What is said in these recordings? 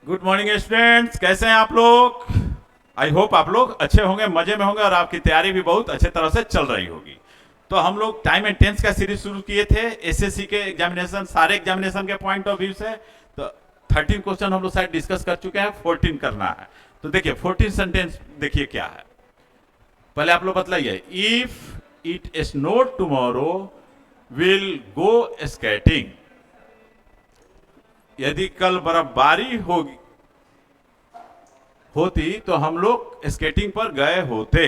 Good morning students, कैसे हैं आप लोग। आई होप आप लोग अच्छे होंगे, मजे में होंगे और आपकी तैयारी भी बहुत अच्छे तरह से चल रही होगी। तो हम लोग टाइम एंड टेंस का सीरीज शुरू किए थे एसएससी के एग्जामिनेशन, सारे एग्जामिनेशन के पॉइंट ऑफ व्यू से। तो 13 क्वेश्चन हम लोग शायद डिस्कस कर चुके हैं, 14 करना है। तो देखिए 14 सेंटेंस देखिए क्या है। पहले आप लोग बतलाइए, if it snow tomorrow will go skating. यदि कल बर्फबारी होती तो हम लोग स्केटिंग पर गए होते।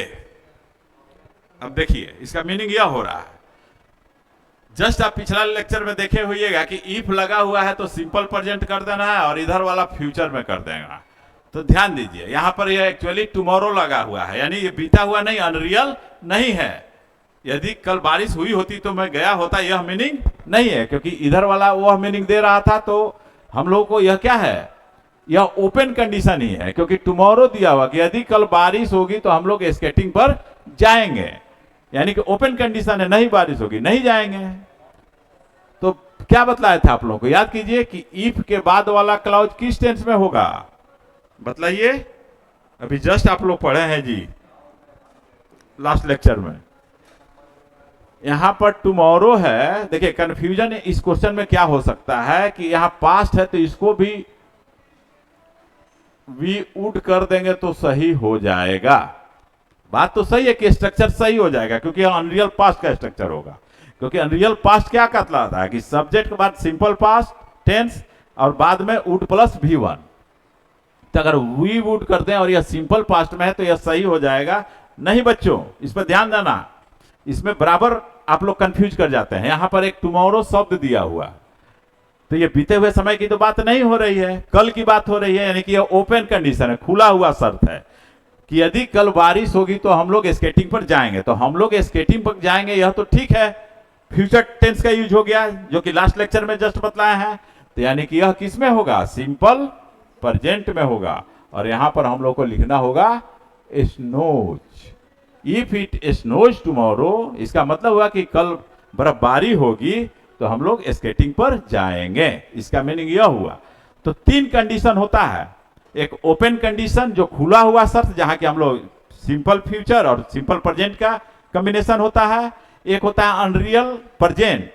अब देखिए इसका मीनिंग यह हो रहा है, जस्ट आप पिछला लेक्चर में देखे होइएगा कि इफ लगा हुआ है तो सिंपल प्रेजेंट कर देना है और इधर वाला फ्यूचर में कर देगा। तो ध्यान दीजिए यहां पर यह एक्चुअली टुमारो लगा हुआ है, यानी ये बीता हुआ नहीं, अनरियल नहीं है। यदि कल बारिश हुई होती तो मैं गया होता, यह मीनिंग नहीं है, क्योंकि इधर वाला वह मीनिंग दे रहा था। तो हम लोग को यह क्या है, यह ओपन कंडीशन ही है, क्योंकि टुमारो दिया हुआ कि यदि कल बारिश होगी तो हम लोग स्केटिंग पर जाएंगे, यानी कि ओपन कंडीशन है, नहीं बारिश होगी नहीं जाएंगे। तो क्या बतलाया था आप लोगों को, याद कीजिए कि इफ के बाद वाला क्लाउज किस टेंस में होगा, बतलाइए। अभी जस्ट आप लोग पढ़े हैं जी लास्ट लेक्चर में। यहां पर टुमारो है, देखिए कंफ्यूजन इस क्वेश्चन में क्या हो सकता है कि यहां पास्ट है तो इसको भी वी वुड कर देंगे तो सही हो जाएगा। बात तो सही है कि स्ट्रक्चर सही हो जाएगा, क्योंकि अनरियल पास्ट का स्ट्रक्चर होगा। क्योंकि अनरियल पास्ट क्या कहलाता है कि सब्जेक्ट के बाद सिंपल पास्ट टेंस और बाद में वुड प्लस V1। तो अगर वी वुड कर दें और यह सिंपल पास्ट में है तो यह सही हो जाएगा। नहीं बच्चों, इस पर ध्यान देना, इसमें बराबर आप लोग कंफ्यूज कर जाते हैं। यहां पर एक टुमारो शब्द दिया हुआ, तो ये बीते हुए समय की तो बात नहीं हो रही है, कल की बात हो रही है, यानी कि यह ओपन कंडीशन है, खुला हुआ शर्त है कि यदि कल बारिश होगी तो हम लोग स्केटिंग पर जाएंगे। तो हम लोग स्केटिंग पर जाएंगे, यह तो ठीक है, फ्यूचर टेंस का यूज हो गया जो कि लास्ट लेक्चर में जस्ट बतलाया है। तो यानी कि यह किस में होगा, सिंपल प्रेजेंट में होगा। और यहां पर हम लोग को लिखना होगा snows. If it snows tomorrow, इसका मतलब हुआ कि कल बर्फबारी होगी तो हम लोग स्केटिंग पर जाएंगे, इसका मीनिंग यह हुआ। तो 3 कंडीशन होता है, एक ओपन कंडीशन जो खुला हुआ शर्त, जहां कि हम लोग सिंपल फ्यूचर और सिंपल प्रेजेंट का कॉम्बिनेशन होता है। एक होता है अनरियल प्रेजेंट,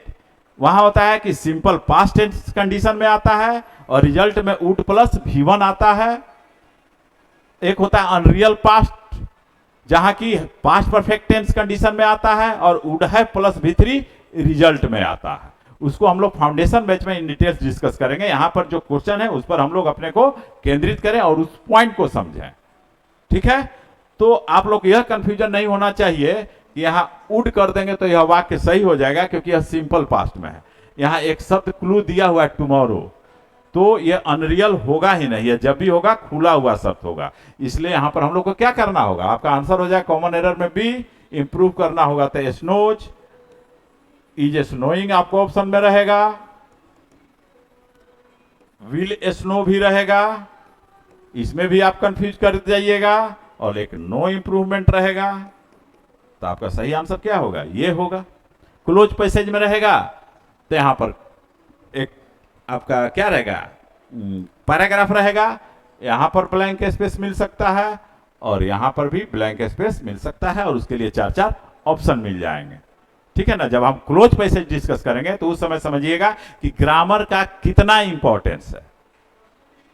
वहां होता है कि सिंपल पास्ट टेंस कंडीशन में आता है और रिजल्ट में वुड प्लस V1 आता है। एक होता है अनरियल पास्ट, जहां की पास्ट परफेक्ट टेंस कंडीशन में आता है और वुड है प्लस V3 रिजल्ट में आता है। उसको हम लोग फाउंडेशन बैच में इन डिटेल्स डिस्कस करेंगे। यहां पर जो क्वेश्चन है उस पर हम लोग अपने को केंद्रित करें और उस पॉइंट को समझें, ठीक है। तो आप लोग यह कंफ्यूजन नहीं होना चाहिए कि यहां वुड कर देंगे तो यह वाक्य सही हो जाएगा, क्योंकि यह सिंपल पास्ट में है। यहां एक शब्द क्लू दिया हुआ है टुमारो, तो यह अनरियल होगा ही नहीं, यह जब भी होगा खुला हुआ शब्द होगा। इसलिए यहां पर हम लोग को क्या करना होगा, आपका आंसर हो जाए कॉमन एरर में बी, इंप्रूव करना होगा। तो स्नोज इज स्नोइंग आपको ऑप्शन में रहेगा, विल स्नो भी रहेगा, इसमें भी आप कंफ्यूज कर जाइएगा, और एक नो इंप्रूवमेंट रहेगा। तो आपका सही आंसर क्या होगा, ये होगा। क्लोज पैसेज में रहेगा तो यहां पर एक आपका क्या रहेगा, पैराग्राफ रहेगा, यहां पर ब्लैंक स्पेस मिल सकता है और यहां पर भी ब्लैंक स्पेस मिल सकता है, और उसके लिए 4-4 ऑप्शन मिल जाएंगे, ठीक है ना। जब हम क्लोज पैसेज डिस्कस करेंगे तो उस समय समझिएगा कि ग्रामर का कितना इंपॉर्टेंस है।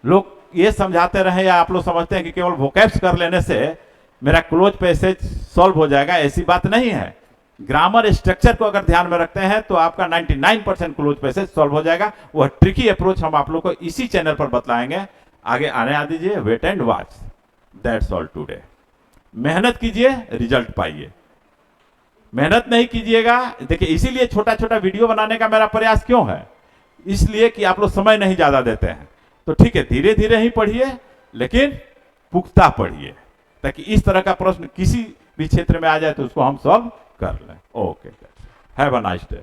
लोग ये समझाते रहे या आप लोग समझते हैं कि केवल वोकैब्स कर लेने से मेरा क्लोज पैसेज सॉल्व हो जाएगा, ऐसी बात नहीं है। ग्रामर स्ट्रक्चर को अगर ध्यान में रखते हैं तो आपका 99% क्लोज पैसेज सॉल्व हो जाएगा। वह ट्रिकी अप्रोच हम आप लोग को इसी चैनल पर बतलाएंगे, आगे आने आ दीजिए, wait and watch. That's all today. मेहनत कीजिए, रिजल्ट पाइए। मेहनत नहीं कीजिएगा, देखिए इसीलिए छोटा छोटा वीडियो बनाने का मेरा प्रयास क्यों है, इसलिए कि आप लोग समय नहीं ज्यादा देते हैं। तो ठीक है, धीरे धीरे ही पढ़िए, लेकिन पुख्ता पढ़िए, ताकि इस तरह का प्रश्न किसी भी क्षेत्र में आ जाए तो उसको हम सॉल्व कर लें। Okay, have a nice day.